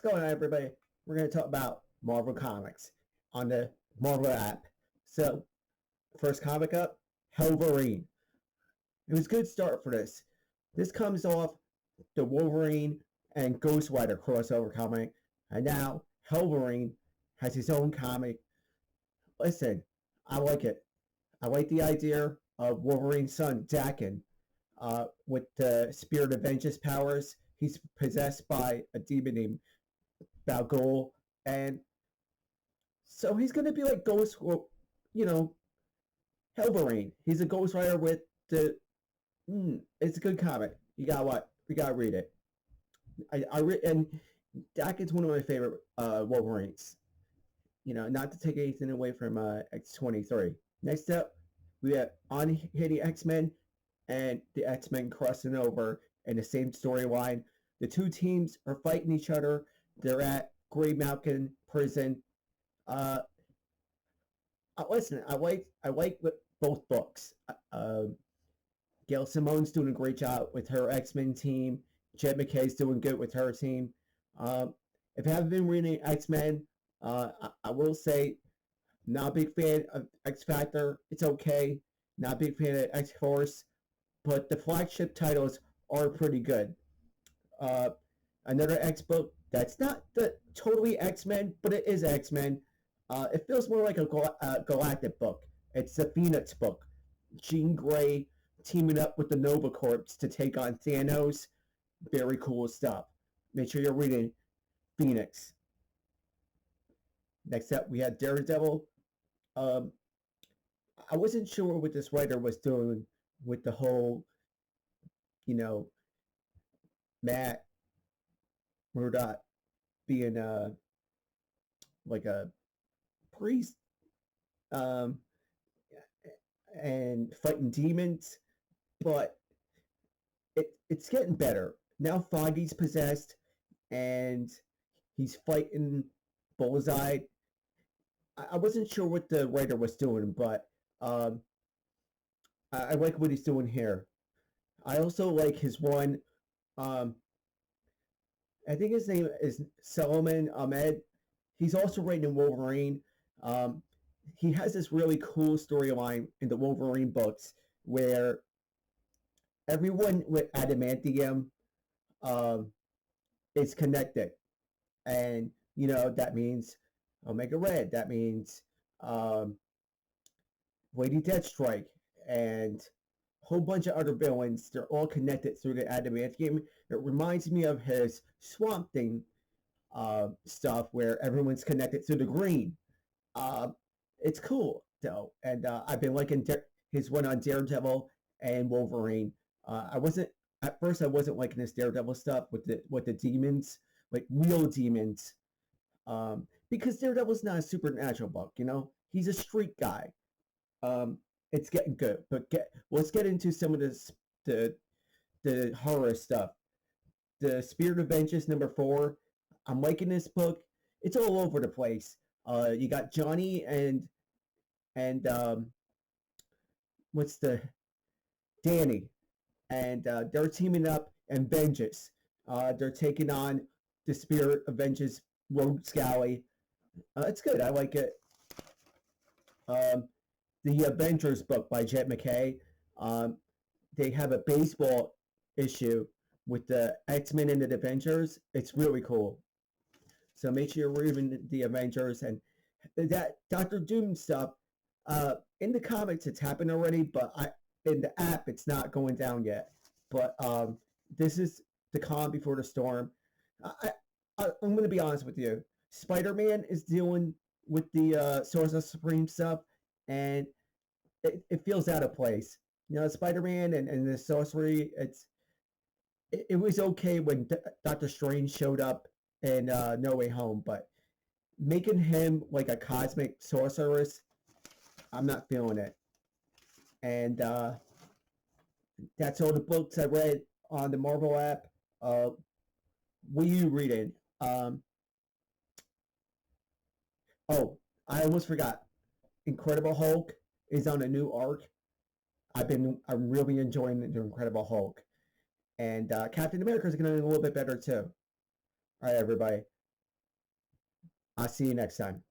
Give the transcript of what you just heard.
What's going on, everybody? We're going to talk about Marvel Comics on the Marvel app. So, first comic up, Hellverine. It was a good start for this. This comes off the Wolverine and Ghost Rider crossover comic, and now Hellverine has his own comic. Listen, I like it. I like the idea of Wolverine's son, Dakin, with the Spirit of Vengeance powers. He's possessed by a demon named Balgol, and so he's gonna be like Ghost, you know, Hellverine. He's a Ghost Rider with the. It's a good comic. You gotta what? You gotta read it. And Dakin's one of my favorite Wolverines. Not to take anything away from X-23. Next up, we have Unhitty X-Men and the X-Men crossing over in the same storyline. The two teams are fighting each other. They're at Grey Mountain Prison. Listen, I like both books. Gail Simone's doing a great job with her X-Men team. Jed MacKay's doing good with her team. If you haven't been reading X-Men, I will say, not a big fan of X Factor. It's okay. Not a big fan of X Force, but the flagship titles are pretty good. Another X book that's not the totally X-Men, but it is X-Men. It feels more like a Galactic book. It's the Phoenix book. Jean Grey teaming up with the Nova Corps to take on Thanos. Very cool stuff. Make sure you're reading Phoenix. Next up, we had Daredevil. I wasn't sure what this writer was doing with the whole, Matt Murdock being like a priest and fighting demons, but it's getting better. Now Foggy's possessed and he's fighting Bullseye. I wasn't sure what the writer was doing, but I like what he's doing here. I also like his one. I think his name is Solomon Ahmed. He's also writing in Wolverine. He has this really cool storyline in the Wolverine books where everyone with adamantium is connected, and that means Omega Red. That means Lady Deathstrike and a whole bunch of other villains. They're all connected through the adamantium. It reminds me of his Swamp Thing stuff where everyone's connected through the green. It's cool though, and I've been liking his one on Daredevil and Wolverine. I wasn't at first. I wasn't liking this Daredevil stuff with the demons, like real demons, because Daredevil's not a supernatural book. He's a street guy. It's getting good, but let's get into some of the horror stuff. The Spirit of Vengeance #4. I'm liking this book. It's all over the place. You got Johnny and what's the Danny, and they're teaming up and Vengeance. They're taking on the Spirit of Vengeance Rogue Scally. It's good. I like it. The Avengers book by Jed MacKay. They have a baseball issue with the X-Men and the Avengers. It's really cool. So make sure you're reading the Avengers and that Doctor Doom stuff. In the comics, it's happened already, but in the app, it's not going down yet. But this is the calm before the storm. I'm going to be honest with you. Spider-Man is dealing with the Sorcerer Supreme stuff, and it feels out of place. Spider-Man and the sorcery. It was okay when Doctor Strange showed up in No Way Home, but making him like a cosmic sorceress, I'm not feeling it. And that's all the books I read on the Marvel app. What are you reading? Oh, I almost forgot. Incredible Hulk is on a new arc. I'm really enjoying the Incredible Hulk. And Captain America is going to be a little bit better too. All right, everybody. I'll see you next time.